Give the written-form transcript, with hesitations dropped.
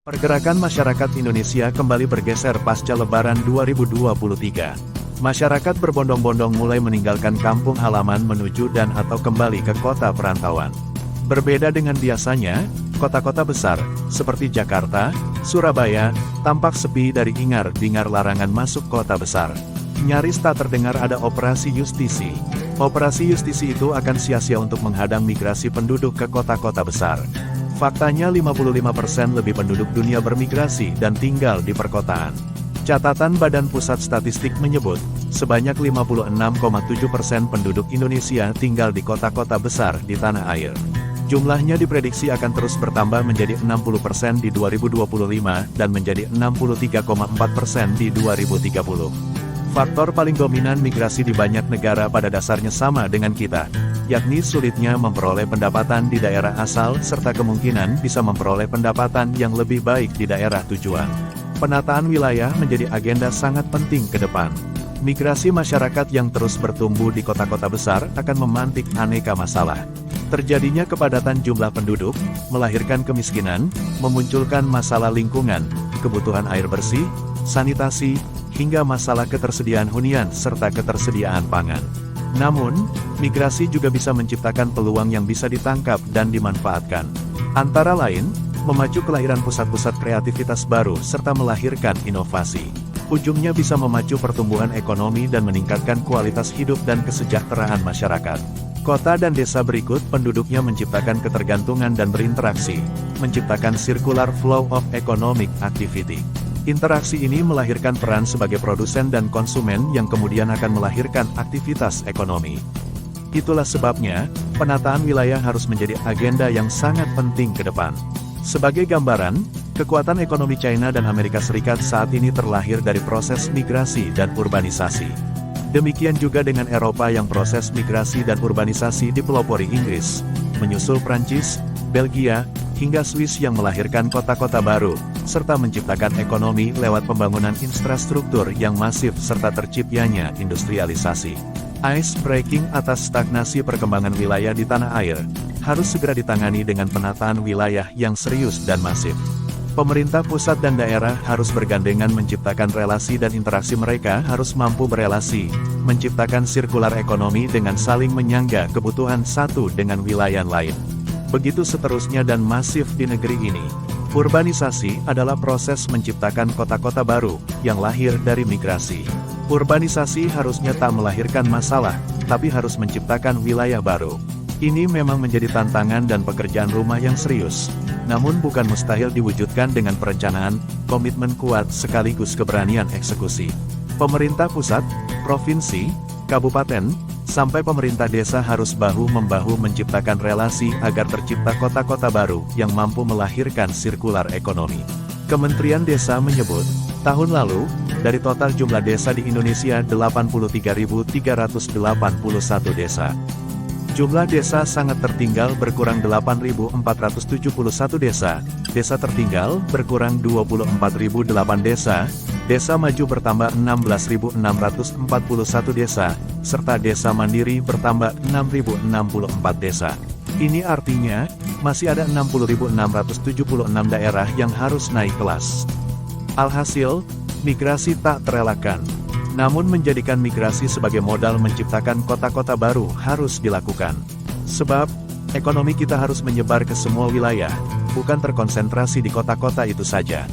Pergerakan masyarakat Indonesia kembali bergeser pasca Lebaran 2023. Masyarakat berbondong-bondong mulai meninggalkan kampung halaman menuju dan atau kembali ke kota perantauan. Berbeda dengan biasanya, kota-kota besar, seperti Jakarta, Surabaya, tampak sepi dari hingar-bingar larangan masuk kota besar. Nyaris tak terdengar ada operasi justisi. Operasi justisi itu akan sia-sia untuk menghadang migrasi penduduk ke kota-kota besar. Faktanya 55% lebih penduduk dunia bermigrasi dan tinggal di perkotaan. Catatan Badan Pusat Statistik menyebut, sebanyak 56,7% penduduk Indonesia tinggal di kota-kota besar di tanah air. Jumlahnya diprediksi akan terus bertambah menjadi 60% di 2025 dan menjadi 63,4% di 2030. Faktor paling dominan migrasi di banyak negara pada dasarnya sama dengan kita, yakni sulitnya memperoleh pendapatan di daerah asal serta kemungkinan bisa memperoleh pendapatan yang lebih baik di daerah tujuan. Penataan wilayah menjadi agenda sangat penting ke depan. Migrasi masyarakat yang terus bertumbuh di kota-kota besar akan memantik aneka masalah. Terjadinya kepadatan jumlah penduduk, melahirkan kemiskinan, memunculkan masalah lingkungan, kebutuhan air bersih, sanitasi, hingga masalah ketersediaan hunian serta ketersediaan pangan. Namun, migrasi juga bisa menciptakan peluang yang bisa ditangkap dan dimanfaatkan. Antara lain, memacu kelahiran pusat-pusat kreativitas baru serta melahirkan inovasi. Ujungnya bisa memacu pertumbuhan ekonomi dan meningkatkan kualitas hidup dan kesejahteraan masyarakat. Kota dan desa berikut penduduknya menciptakan ketergantungan dan berinteraksi, menciptakan circular flow of economic activity. Interaksi ini melahirkan peran sebagai produsen dan konsumen yang kemudian akan melahirkan aktivitas ekonomi. Itulah sebabnya, penataan wilayah harus menjadi agenda yang sangat penting ke depan. Sebagai gambaran, kekuatan ekonomi China dan Amerika Serikat saat ini terlahir dari proses migrasi dan urbanisasi. Demikian juga dengan Eropa yang proses migrasi dan urbanisasi dipelopori Inggris, menyusul Prancis, Belgia, hingga Swiss yang melahirkan kota-kota baru, serta menciptakan ekonomi lewat pembangunan infrastruktur yang masif serta terciptanya industrialisasi. Ice breaking atas stagnasi perkembangan wilayah di tanah air, harus segera ditangani dengan penataan wilayah yang serius dan masif. Pemerintah pusat dan daerah harus bergandengan menciptakan relasi dan interaksi mereka harus mampu berelasi, menciptakan sirkular ekonomi dengan saling menyangga kebutuhan satu dengan wilayah lain. Begitu seterusnya dan masif di negeri ini. Urbanisasi adalah proses menciptakan kota-kota baru, yang lahir dari migrasi. Urbanisasi harusnya tak melahirkan masalah, tapi harus menciptakan wilayah baru. Ini memang menjadi tantangan dan pekerjaan rumah yang serius. Namun bukan mustahil diwujudkan dengan perencanaan, komitmen kuat sekaligus keberanian eksekusi. Pemerintah pusat, provinsi, kabupaten, sampai pemerintah desa harus bahu-membahu menciptakan relasi agar tercipta kota-kota baru yang mampu melahirkan sirkular ekonomi. Kementerian Desa menyebut, tahun lalu, dari total jumlah desa di Indonesia 83.381 desa. Jumlah desa sangat tertinggal berkurang 8.471 desa, desa tertinggal berkurang 24.008 desa, desa maju bertambah 16.641 desa, serta desa mandiri bertambah 6.064 desa. Ini artinya, masih ada 60.676 daerah yang harus naik kelas. Alhasil, migrasi tak terelakkan. Namun menjadikan migrasi sebagai modal menciptakan kota-kota baru harus dilakukan. Sebab, ekonomi kita harus menyebar ke semua wilayah, bukan terkonsentrasi di kota-kota itu saja.